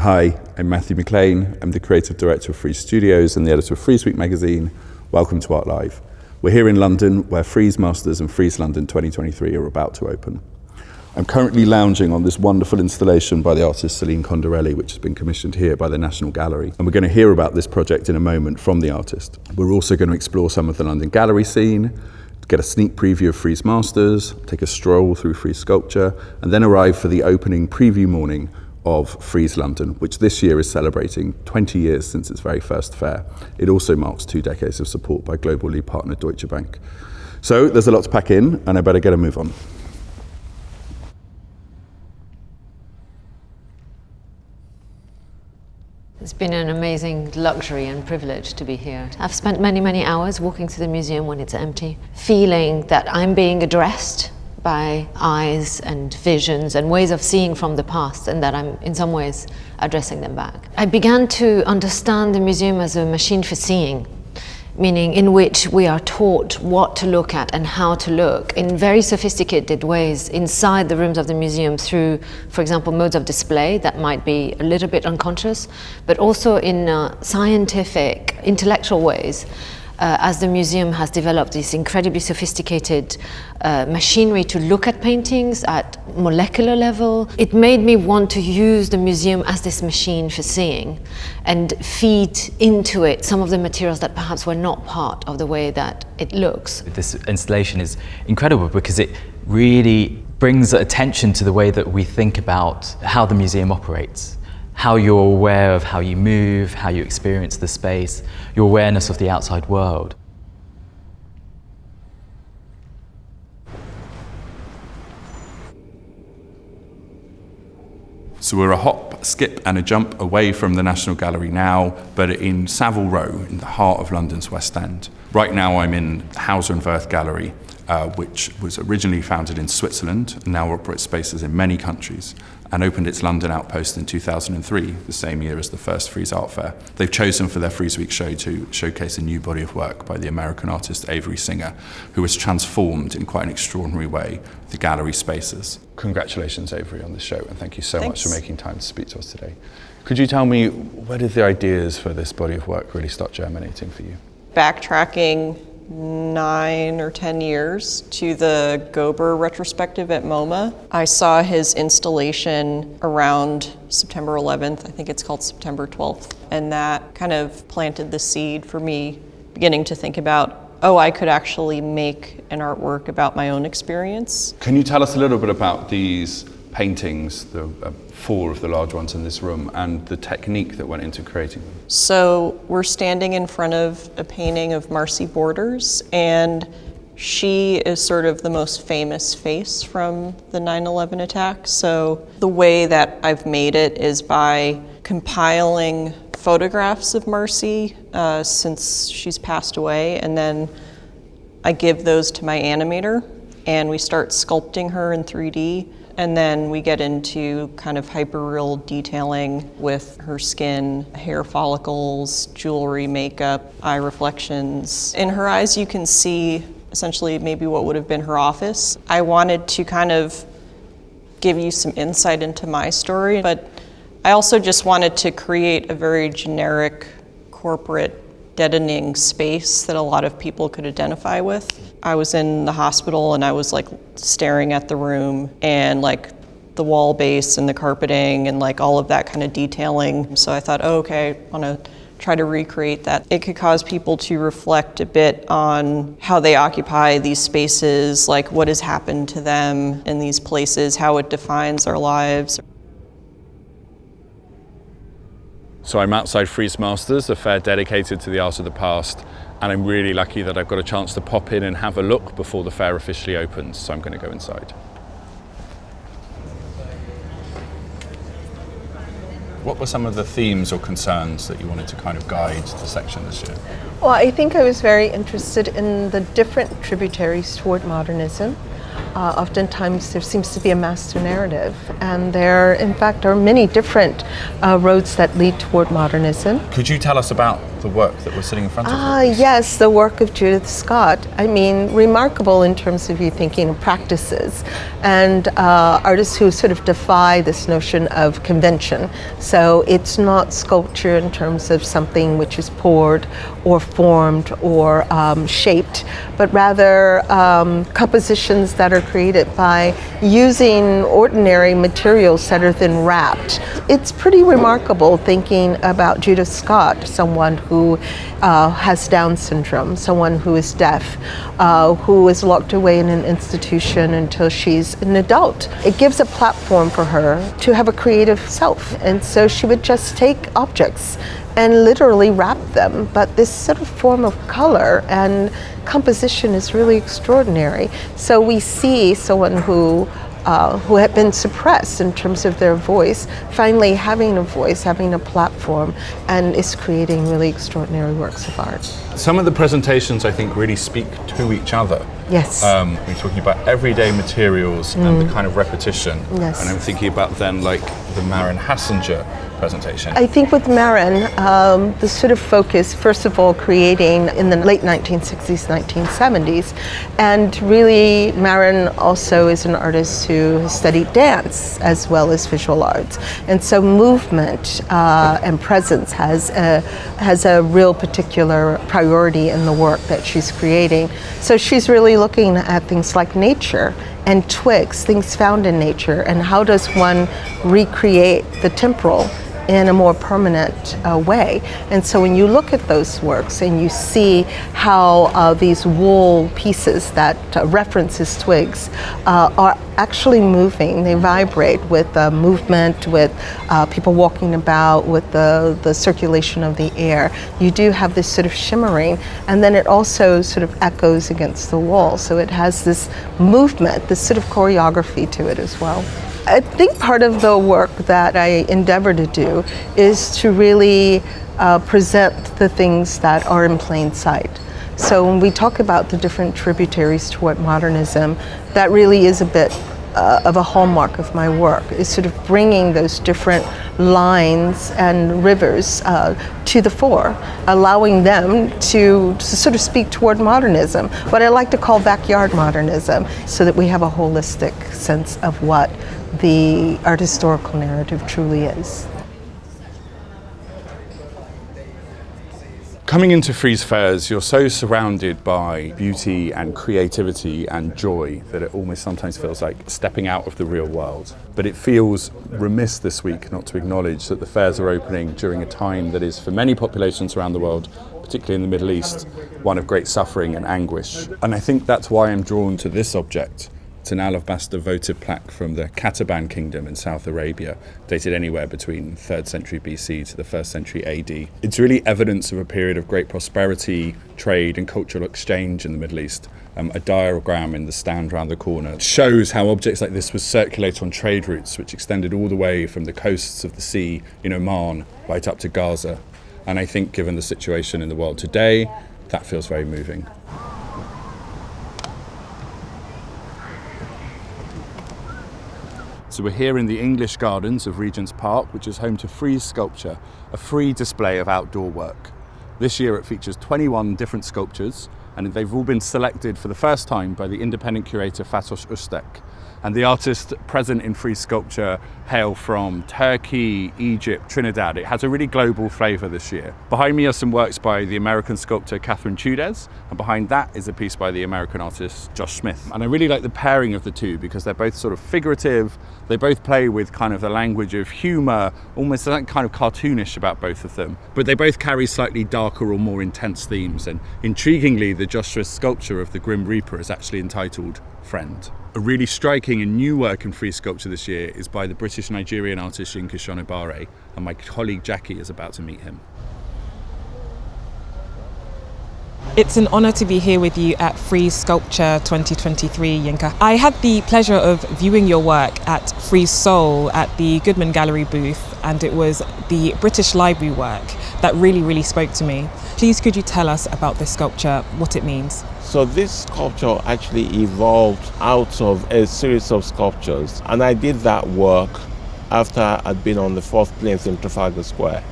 Hi, I'm Matthew McLean. I'm the creative director of Frieze Studios and the editor of Frieze Week magazine. Welcome to Art Live. We're here in London, where Frieze Masters and Frieze London 2023 are about to open. I'm currently lounging on this wonderful installation by the artist Céline Condorelli, which has been commissioned here by the National Gallery. And we're going to hear about this project in a moment from the artist. We're also going to explore some of the London gallery scene, get a sneak preview of Frieze Masters, take a stroll through Frieze Sculpture, and then arrive for the opening preview morning of Frieze London, which this year is celebrating 20 years since its very first fair. It also marks 2 decades of support by global lead partner Deutsche Bank. So there's a lot to pack in, and I better get a move on. It's been an amazing luxury and privilege to be here. I've spent many, many hours walking through the museum when it's empty, feeling that I'm being addressed by eyes and visions and ways of seeing from the past, and that I'm in some ways addressing them back. I began to understand the museum as a machine for seeing, meaning in which we are taught what to look at and how to look in very sophisticated ways inside the rooms of the museum through, for example, modes of display that might be a little bit unconscious, but also in scientific, intellectual ways. As the museum has developed this incredibly sophisticated machinery to look at paintings at molecular level, it made me want to use the museum as this machine for seeing and feed into it some of the materials that perhaps were not part of the way that it looks. This installation is incredible because it really brings attention to the way that we think about how the museum operates. How you're aware of how you move, how you experience the space, your awareness of the outside world. So we're a hop, skip and a jump away from the National Gallery now, but in Savile Row, in the heart of London's West End. Right now I'm in Hauser and Wirth Gallery, which was originally founded in Switzerland and now operates spaces in many countries, and opened its London outpost in 2003, the same year as the first Frieze Art Fair. They've chosen for their Frieze Week show to showcase a new body of work by the American artist Avery, who has transformed in quite an extraordinary way the gallery spaces. Congratulations, Avery, on this show, and thank you so much for making time to speak to us today. Could you tell me, where did the ideas for this body of work really start germinating for you? Backtracking 9 or 10 years to the Gober retrospective at MoMA. I saw his installation around September 11th, I think it's called September 12th, and that kind of planted the seed for me beginning to think about, oh, I could actually make an artwork about my own experience. Can you tell us a little bit about these paintings, the 4 of the large ones in this room, and the technique that went into creating them? So we're standing in front of a painting of Marcy Borders, and she is sort of the most famous face from the 9/11 attack. So the way that I've made it is by compiling photographs of Marcy since she's passed away, and then I give those to my animator, and we start sculpting her in 3D. And then we get into kind of hyperreal detailing with her skin, hair follicles, jewelry, makeup, eye reflections. In her eyes, you can see essentially maybe what would have been her office. I wanted to kind of give you some insight into my story, but I also just wanted to create a very generic corporate deadening space that a lot of people could identify with. I was in the hospital and I was like staring at the room and like the wall base and the carpeting and like all of that kind of detailing. So I thought, oh, okay, I want to try to recreate that. It could cause people to reflect a bit on how they occupy these spaces, like what has happened to them in these places, how it defines our lives. So I'm outside Frieze Masters, a fair dedicated to the art of the past, and I'm really lucky that I've got a chance to pop in and have a look before the fair officially opens, so I'm going to go inside. What were some of the themes or concerns that you wanted to kind of guide the section this year? Well, I think I was very interested in the different tributaries toward modernism. oftentimes there seems to be a master narrative, and there, in fact, are many different roads that lead toward modernism. Could you tell us about the work that we're sitting in front of? Yes, the work of Judith Scott. I mean, remarkable in terms of you thinking of practices and artists who sort of defy this notion of convention. So it's not sculpture in terms of something which is poured or formed or shaped, but rather compositions that are created by using ordinary materials that are then wrapped. It's pretty remarkable thinking about Judith Scott, someone who has Down syndrome, someone who is deaf, who is locked away in an institution until she's an adult. It gives a platform for her to have a creative self, and so she would just take objects and literally wrap them. But this sort of form of color and composition is really extraordinary. So we see someone who had been suppressed in terms of their voice, finally having a voice, having a platform, and is creating really extraordinary works of art. Some of the presentations, I think, really speak to each other. Yes. We're talking about everyday materials and the kind of repetition. Yes. And I'm thinking about then like the Maren Hassinger presentation. I think with Maren, the sort of focus, first of all, creating in the late 1960s, 1970s, and really Maren also is an artist who has studied dance as well as visual arts, and so movement and presence has a real particular priority in the work that she's creating. So she's really looking at things like nature and twigs, things found in nature, and how does one recreate the temporal in a more permanent way. And so when you look at those works and you see how these wool pieces that references twigs are actually moving, they vibrate with movement, with people walking about, with the circulation of the air, you do have this sort of shimmering, and then it also sort of echoes against the wall. So it has this movement, this sort of choreography to it as well. I think part of the work that I endeavor to do is to really present the things that are in plain sight. So when we talk about the different tributaries toward modernism, that really is a bit of a hallmark of my work, is sort of bringing those different lines and rivers to the fore, allowing them to sort of speak toward modernism, what I like to call backyard modernism, so that we have a holistic sense of what the art historical narrative truly is. Coming into Frieze fairs, you're so surrounded by beauty and creativity and joy that it almost sometimes feels like stepping out of the real world. But it feels remiss this week not to acknowledge that the fairs are opening during a time that is, for many populations around the world, particularly in the Middle East, one of great suffering and anguish. And I think that's why I'm drawn to this object. It's an alabaster votive plaque from the Kataban kingdom in South Arabia, dated anywhere between 3rd century BC to the 1st century AD. It's really evidence of a period of great prosperity, trade and cultural exchange in the Middle East. A diagram in the stand round the corner shows how objects like this would circulate on trade routes which extended all the way from the coasts of the sea in Oman right up to Gaza. And I think given the situation in the world today, that feels very moving. So we're here in the English gardens of Regent's Park, which is home to Frieze Sculpture, a free display of outdoor work. This year it features 21 different sculptures, and they've all been selected for the first time by the independent curator Fatosh Ustek. And the artists present in Frieze Sculpture hail from Turkey, Egypt, Trinidad. It has a really global flavour this year. Behind me are some works by the American sculptor Catherine Tudez, and behind that is a piece by the American artist Josh Smith. And I really like the pairing of the two because they're both sort of figurative, they both play with kind of the language of humour, almost something kind of cartoonish about both of them, but they both carry slightly darker or more intense themes. And intriguingly, the Josh Smith sculpture of the Grim Reaper is actually entitled Friend. A really striking and new work in Frieze Sculpture this year is by the British-Nigerian artist Yinka Shonibare, and my colleague Jacquie is about to meet him. It's an honour to be here with you at Frieze Sculpture 2023, Yinka. I had the pleasure of viewing your work at Frieze Seoul at the Goodman Gallery booth, and it was the British Library work that really spoke to me. Please could you tell us about this sculpture, what it means? So this sculpture actually evolved out of a series of sculptures, and I did that work after I'd been on the 4th Plains in Trafalgar Square.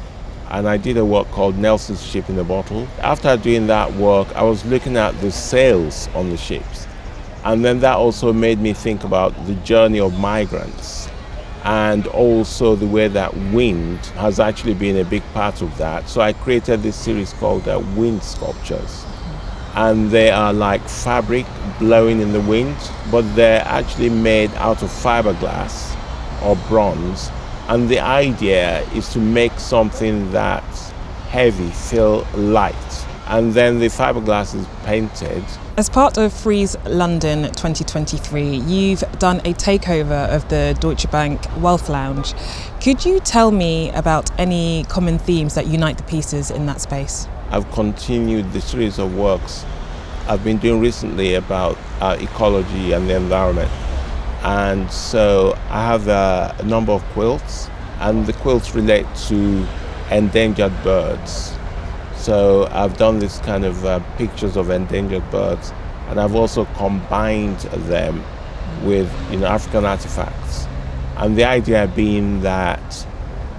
And I did a work called Nelson's Ship in a Bottle. After doing that work, I was looking at the sails on the ships. And then that also made me think about the journey of migrants, and also the way that wind has actually been a big part of that. So I created this series called Wind Sculptures. And they are like fabric blowing in the wind, but they're actually made out of fiberglass or bronze. And the idea is to make something that's heavy feel light. And then the fiberglass is painted. As part of Frieze London 2023, you've done a takeover of the Deutsche Bank Wealth Lounge. Could you tell me about any common themes that unite the pieces in that space? I've continued the series of works I've been doing recently about ecology and the environment. And so I have a number of quilts, and the quilts relate to endangered birds. So I've done this kind of pictures of endangered birds, and I've also combined them with African artifacts. And the idea being that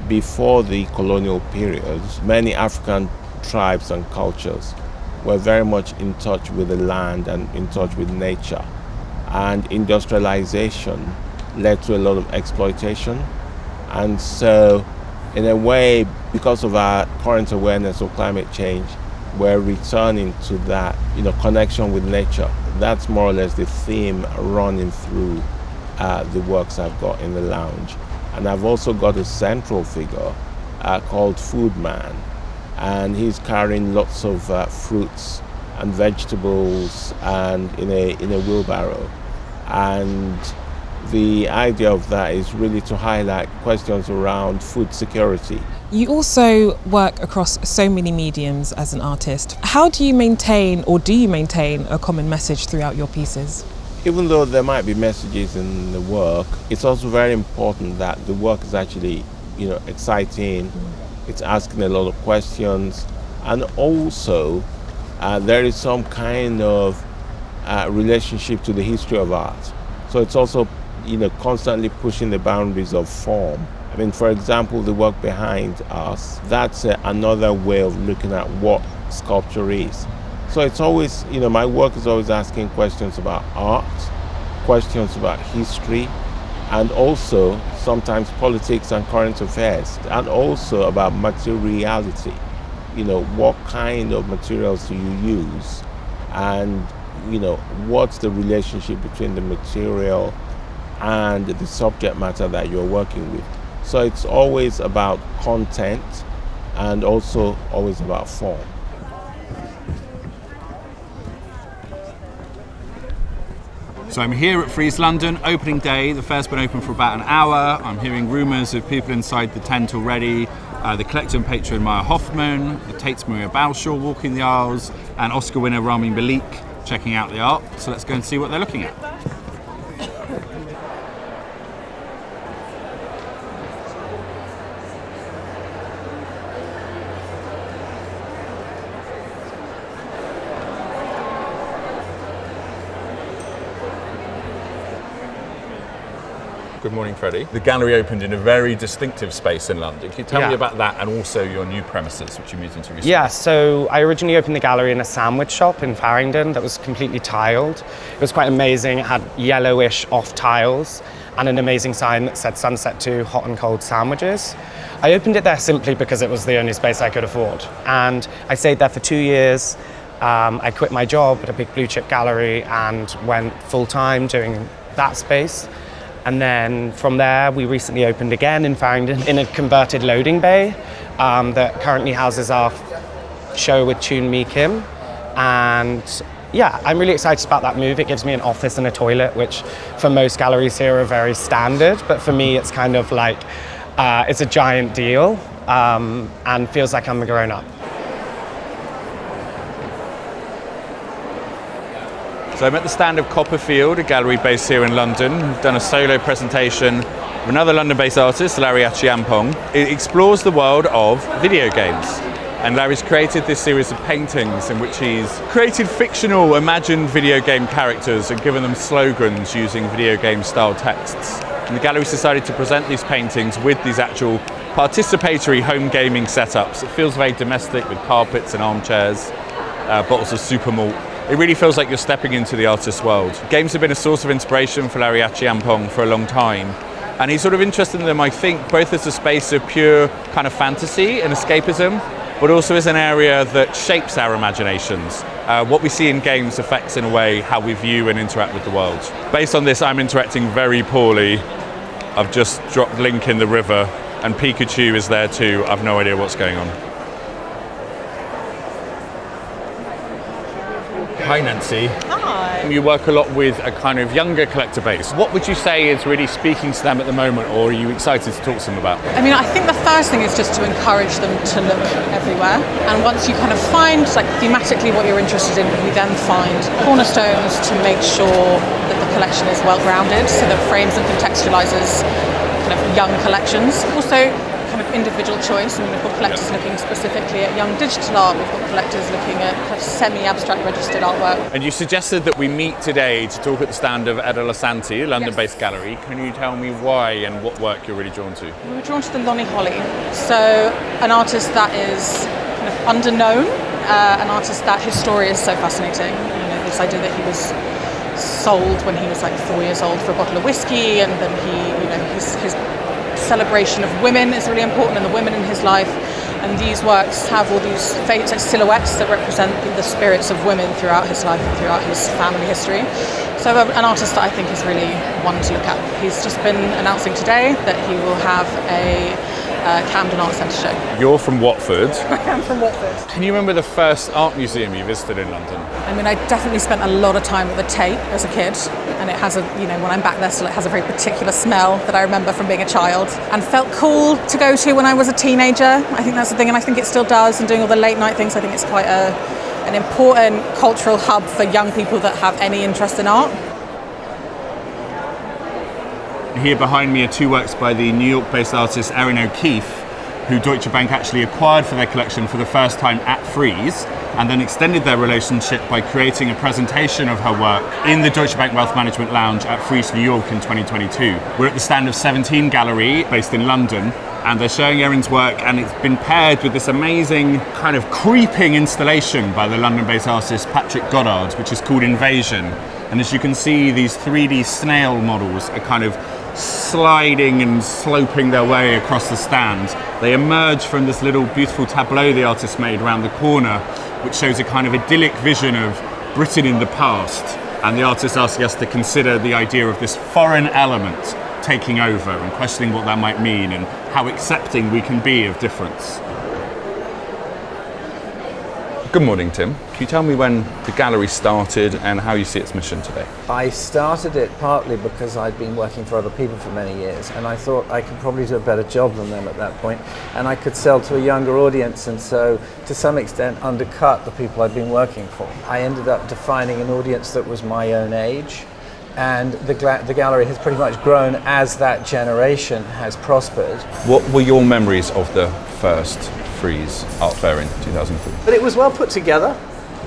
before the colonial period, many African tribes and cultures were very much in touch with the land and in touch with nature. And industrialization led to a lot of exploitation. And so, in a way, because of our current awareness of climate change, we're returning to that, connection with nature. That's more or less the theme running through the works I've got in the lounge. And I've also got a central figure called Food Man, and he's carrying lots of fruits and vegetables and in a wheelbarrow. And the idea of that is really to highlight questions around food security. You also work across so many mediums as an artist. How do you maintain, or do you maintain, a common message throughout your pieces? Even though there might be messages in the work, it's also very important that the work is actually, exciting. It's asking a lot of questions, and also there is some kind of relationship to the history of art. So it's also, constantly pushing the boundaries of form. I mean, for example, the work behind us, that's another way of looking at what sculpture is. So it's always, my work is always asking questions about art, questions about history, and also sometimes politics and current affairs, and also about materiality. What kind of materials do you use? And what's the relationship between the material and the subject matter that you're working with. So it's always about content and also always about form. So I'm here at Frieze London, opening day. The fair's been open for about an hour. I'm hearing rumours of people inside the tent already. The collector and patron Maya Hoffman, the Tate's Maria Balshaw walking the aisles, and Oscar winner Rami Malik checking out the art. So let's go and see what they're looking at. Good morning, Freddie. The gallery opened in a very distinctive space in London. Can you tell me about that and also your new premises, which you moved into recently? Yeah, so I originally opened the gallery in a sandwich shop in Farringdon that was completely tiled. It was quite amazing. It had yellowish off tiles and an amazing sign that said Sunset 2 hot and cold sandwiches. I opened it there simply because it was the only space I could afford. And I stayed there for 2 years. I quit my job at a big blue chip gallery and went full-time doing that space. And then from there, we recently opened again in Farringdon in a converted loading bay that currently houses our show with Chun Mi Kim. And yeah, I'm really excited about that move. It gives me an office and a toilet, which for most galleries here are very standard. But for me, it's kind of like, it's a giant deal and feels like I'm a grown up. So I'm at the stand of Copperfield, a gallery based here in London. We've done a solo presentation of another London-based artist, Larry Achiampong. It explores the world of video games. And Larry's created this series of paintings in which he's created fictional, imagined video game characters and given them slogans using video game style texts. And the gallery's decided to present these paintings with these actual participatory home gaming setups. It feels very domestic with carpets and armchairs, bottles of super malt. It really feels like you're stepping into the artist's world. Games have been a source of inspiration for Larry Achiampong for a long time. And he's sort of interested in them, I think, both as a space of pure kind of fantasy and escapism, but also as an area that shapes our imaginations. What we see in games affects, in a way, how we view and interact with the world. Based on this, I'm interacting very poorly. I've just dropped Link in the river, and Pikachu is there too. I've no idea what's going on. Hi, Nancy. Hi. You work a lot with a kind of younger collector base. What would you say is really speaking to them at the moment, or are you excited to talk to them about? I mean, I think the first thing is just to encourage them to look everywhere. And once you kind of find, like, thematically what you're interested in, we then find cornerstones to make sure that the collection is well-grounded, so that frames and contextualizes kind of young collections. Also, kind of individual choice. I mean, we've got collectors looking specifically at young digital art. We've got collectors looking at kind of semi-abstract registered artwork. And you suggested that we meet today to talk at the stand of Eda Lasanti, a London-based gallery. Can you tell me why and what work you're really drawn to? We were drawn to the Lonnie Holly. So an artist that is kind of underknown, an artist that his story is so fascinating. You know, this idea that he was sold when he was like 4 years old for a bottle of whiskey, and then he, you know, his celebration of women is really important, and the women in his life. And these works have all these silhouettes that represent the spirits of women throughout his life and throughout his family history. So an artist that I think is really one to look at. He's just been announcing today that he will have a Camden Art Centre show. You're from Watford. I am from Watford. Can you remember the first art museum you visited in London? I mean, I definitely spent a lot of time at the Tate as a kid, and it has a, you know, when I'm back there still, it has a very particular smell that I remember from being a child, and felt cool to go to when I was a teenager. I think that's the thing, and I think it still does, and doing all the late night things, I think it's quite an important cultural hub for young people that have any interest in art. Here behind me are two works by the New York-based artist Erin O'Keefe, who Deutsche Bank actually acquired for their collection for the first time at Frieze, and then extended their relationship by creating a presentation of her work in the Deutsche Bank Wealth Management Lounge at Frieze New York in 2022. We're at the stand of 17 Gallery, based in London, and they're showing Erin's work, and it's been paired with this amazing kind of creeping installation by the London-based artist Patrick Goddard, which is called Invasion. And as you can see, these 3D snail models are kind of sliding and sloping their way across the stand. They emerge from this little beautiful tableau the artist made around the corner, which shows a kind of idyllic vision of Britain in the past. And the artist asking us to consider the idea of this foreign element taking over and questioning what that might mean and how accepting we can be of difference. Good morning, Tim. Can you tell me when the gallery started and how you see its mission today? I started it partly because I'd been working for other people for many years, and I thought I could probably do a better job than them at that point, and I could sell to a younger audience, and so to some extent undercut the people I'd been working for. I ended up defining an audience that was my own age, and the gallery has pretty much grown as that generation has prospered. What were your memories of the first Frieze Art Fair in 2003? But it was well put together,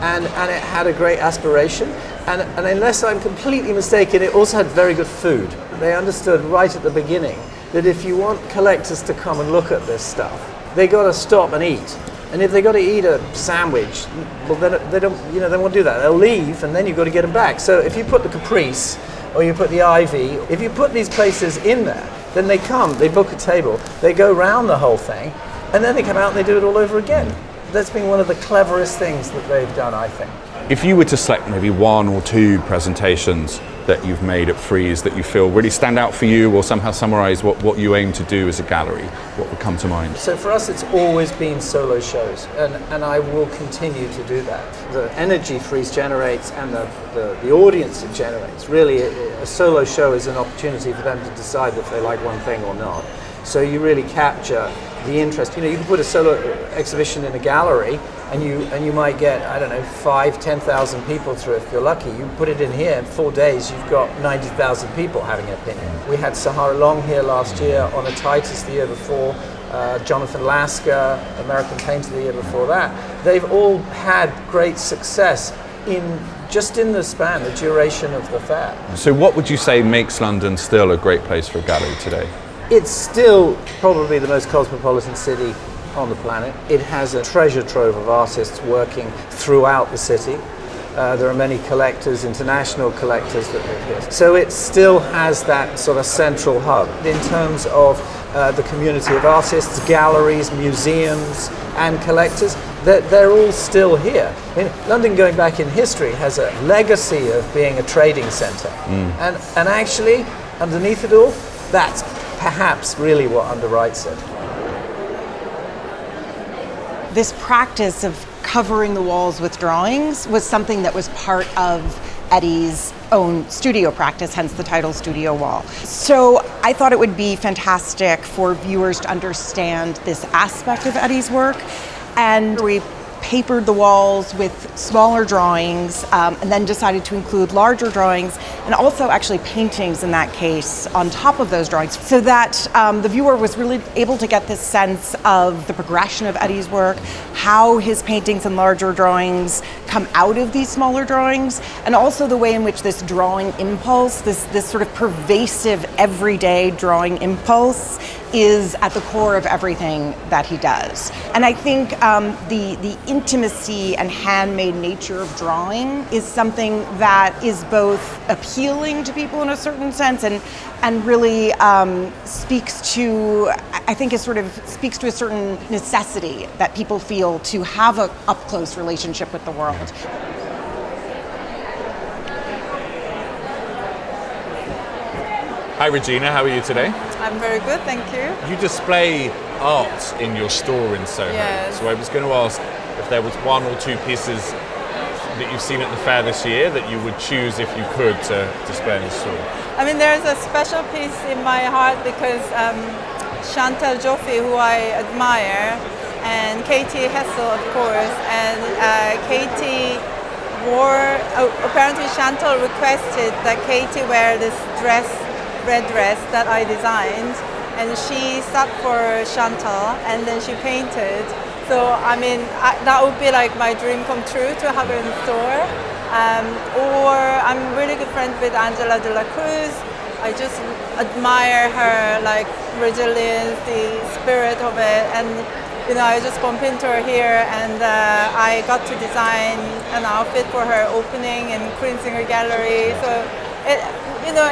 and it had a great aspiration, and unless I'm completely mistaken, it also had very good food. They understood right at the beginning that if you want collectors to come and look at this stuff, they got to stop and eat. And if they got to eat a sandwich, well, then they don't, you know, they won't do that. They'll leave, and then you've got to get them back. So if you put the Caprice or you put the Ivy, if you put these places in there, then they come, they book a table, they go round the whole thing, and then they come out and they do it all over again. That's been one of the cleverest things that they've done, I think. If you were to select maybe one or two presentations that you've made at Frieze that you feel really stand out for you, or somehow summarize what you aim to do as a gallery, what would come to mind? So for us, it's always been solo shows, and I will continue to do that. The energy Frieze generates and the audience it generates, really a solo show is an opportunity for them to decide if they like one thing or not. So you really capture the interest. You can put a solo exhibition in a gallery and you might get, I don't know, 5,000-10,000 people through if you're lucky. You put it in here, in 4 days you've got 90,000 people having an opinion. We had Sahara Long here last year, on a Titus the year before, Jonathan Lasker, American painter, the year before that. They've all had great success just in the span, the duration of the fair. So what would you say makes London still a great place for a gallery today? It's still probably the most cosmopolitan city on the planet. It has a treasure trove of artists working throughout the city. There are many collectors, international collectors that live here. So it still has that sort of central hub. In terms of the community of artists, galleries, museums, and collectors, they're all still here. I mean, London, going back in history, has a legacy of being a trading centre. And actually, underneath it all, that's perhaps really what underwrites it. This practice of covering the walls with drawings was something that was part of Eddie's own studio practice, hence the title Studio Wall. So I thought it would be fantastic for viewers to understand this aspect of Eddie's work, and we papered the walls with smaller drawings and then decided to include larger drawings and also actually paintings in that case on top of those drawings, so that the viewer was really able to get this sense of the progression of Eddie's work, how his paintings and larger drawings come out of these smaller drawings, and also the way in which this drawing impulse, this sort of pervasive everyday drawing impulse, is at the core of everything that he does. And I think the intimacy and handmade nature of drawing is something that is both appealing to people in a certain sense and really speaks to, I think, speaks to a certain necessity that people feel to have a up-close relationship with the world. Hi Rejina, how are you today? I'm very good, thank you. You display art in your store in Soho. Yes. So I was going to ask if there was one or two pieces that you've seen at the fair this year that you would choose if you could to display in the store. I mean, there's a special piece in my heart because Chantal Joffé, who I admire, and Katie Hessel, of course, and Katie wore, apparently Chantal requested that Katie wear this red dress that I designed, and she sat for Chantal and then she painted. So I mean, that would be like my dream come true to have her in the store. Or I'm really good friends with Angela de la Cruz. I just admire her like resilience, the spirit of it, and I just bumped into her here, and I got to design an outfit for her opening in Queen Singer Gallery. So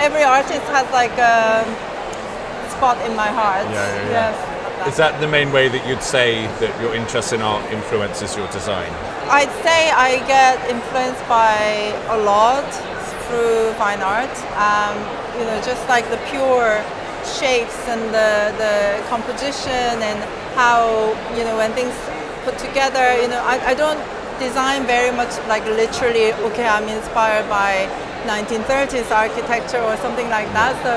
every artist has like a spot in my heart. Yeah. Yes. Is that the main way that you'd say that your interest in art influences your design? I'd say I get influenced by a lot through fine art. Just like the pure shapes and the composition and how, when things put together, I don't design very much like literally, okay, I'm inspired by 1930s architecture or something like that. So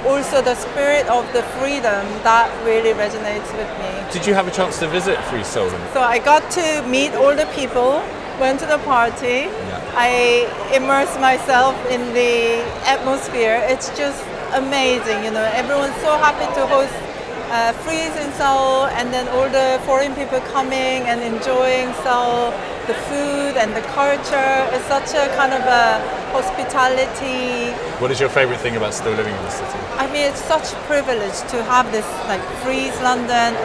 also the spirit of the freedom, that really resonates with me. Did you have a chance to visit Frieze London? So I got to meet all the people, went to the party, I immersed myself in the atmosphere. It's just amazing, everyone's so happy to host Frieze in Seoul, and then all the foreign people coming and enjoying Seoul, the food and the culture. It's such a kind of a hospitality. What is your favorite thing about still living in the city? I mean, it's such a privilege to have this like Frieze London,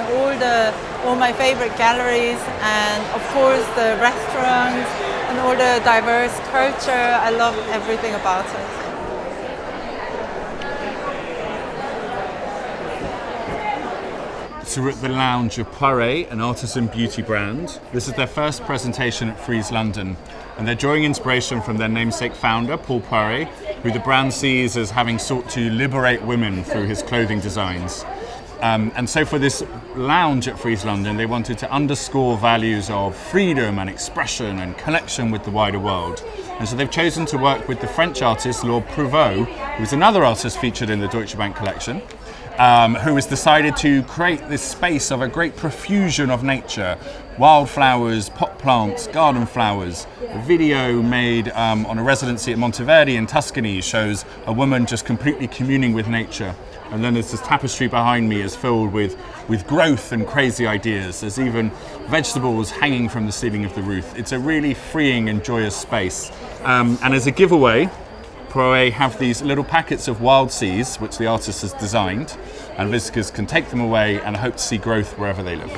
all my favorite galleries, and of course the restaurants and all the diverse culture. I love everything about it. So we're at the lounge of Poiré, an artisan beauty brand. This is their first presentation at Frieze London, and they're drawing inspiration from their namesake founder, Paul Poiré, who the brand sees as having sought to liberate women through his clothing designs. And so for this lounge at Frieze London, they wanted to underscore values of freedom and expression and connection with the wider world. And so they've chosen to work with the French artist Laure Prouvost, who's another artist featured in the Deutsche Bank collection. who has decided to create this space of a great profusion of nature. Wildflowers, pot plants, garden flowers. A video made on a residency at Monteverdi in Tuscany shows a woman just completely communing with nature. And then there's this tapestry behind me is filled with growth and crazy ideas. There's even vegetables hanging from the ceiling of the roof. It's a really freeing and joyous space. And as a giveaway, Powell have these little packets of wild seeds, which the artist has designed, and visitors can take them away and hope to see growth wherever they live.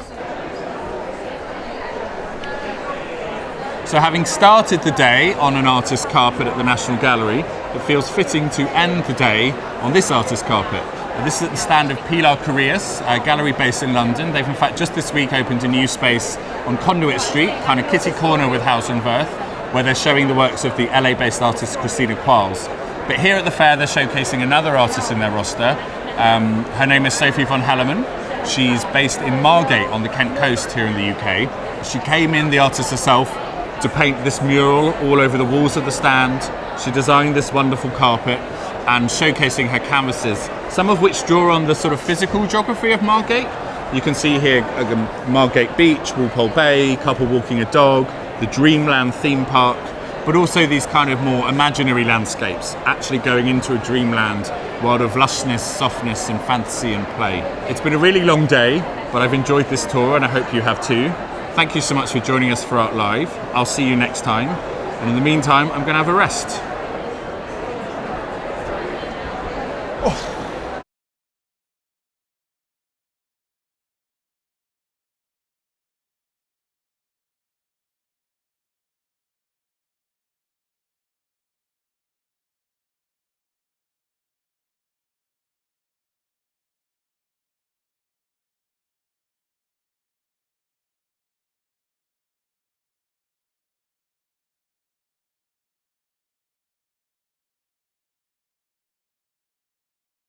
So having started the day on an artist carpet at the National Gallery, it feels fitting to end the day on this artist carpet. This is at the stand of Pilar Correas, a gallery based in London. They've in fact just this week opened a new space on Conduit Street, kind of kitty corner with Hauser and Wirth, where they're showing the works of the LA-based artist Christina Qualls. But here at the fair, they're showcasing another artist in their roster. Her name is Sophie von Hellermann. She's based in Margate on the Kent coast here in the UK. She came in, the artist herself, to paint this mural all over the walls of the stand. She designed this wonderful carpet and showcasing her canvases, some of which draw on the sort of physical geography of Margate. You can see here Margate Beach, Walpole Bay, couple walking a dog, the Dreamland theme park, but also these kind of more imaginary landscapes, actually going into a dreamland, world of lushness, softness and fantasy and play. It's been a really long day, but I've enjoyed this tour and I hope you have too. Thank you so much for joining us for Art Live. I'll see you next time. And in the meantime, I'm going to have a rest. Oh.